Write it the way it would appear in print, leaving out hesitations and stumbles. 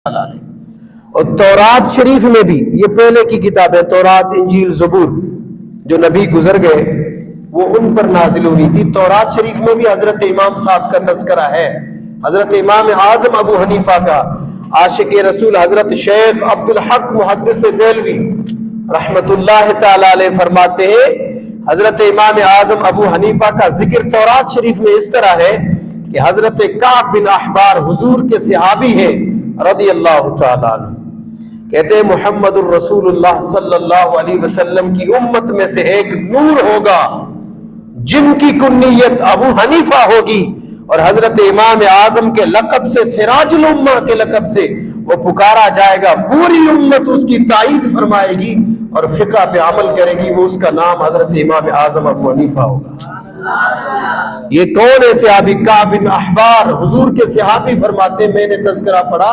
और तौरात शरीफ में भी, ये पहले की किताब है, तौरात, इंजील, ज़बूर, जो नबी गुजर गए वो उन पर नाजिल हुई थी। तौरात शरीफ में भी हजरत इमाम साहब का तज़किरा है, हजरत इमाम आज़म अबू हनीफा का। आशिक रसूल हजरत शेख अब्दुल हक मुहद्दिस देलवी रहमतुल्लाह तआला अलैह फरमाते हैं, हजरत इमाम आज़म अबू हनीफा का जिक्र तौरात शरीफ में इस तरह है कि हजरत काब बिन अहबार हुजूर के सहाबी है रज़ी अल्लाह तआला अन्हु, कहते हैं मुहम्मदुर रसूलुल्लाह सल्लल्लाहु अलैहि वसल्लम की उम्मत में से एक नूर होगा जिनकी कुन्नियत अबू हनीफा होगी, और हजरत इमाम आजम के लकब से, सिराजुल उम्मा के लकब से वो पुकारा जाएगा। पूरी उम्मत उसकी ताईद फरमाएगी और फिका पे अमल करेगी, वो उसका नाम हजरत इमाम आजम अबू हनीफा होगा। ये कौन है सहाबी? काब बिन अहबार, हुजूर के सहाबी फरमाते, मैंने तज़किरा पढ़ा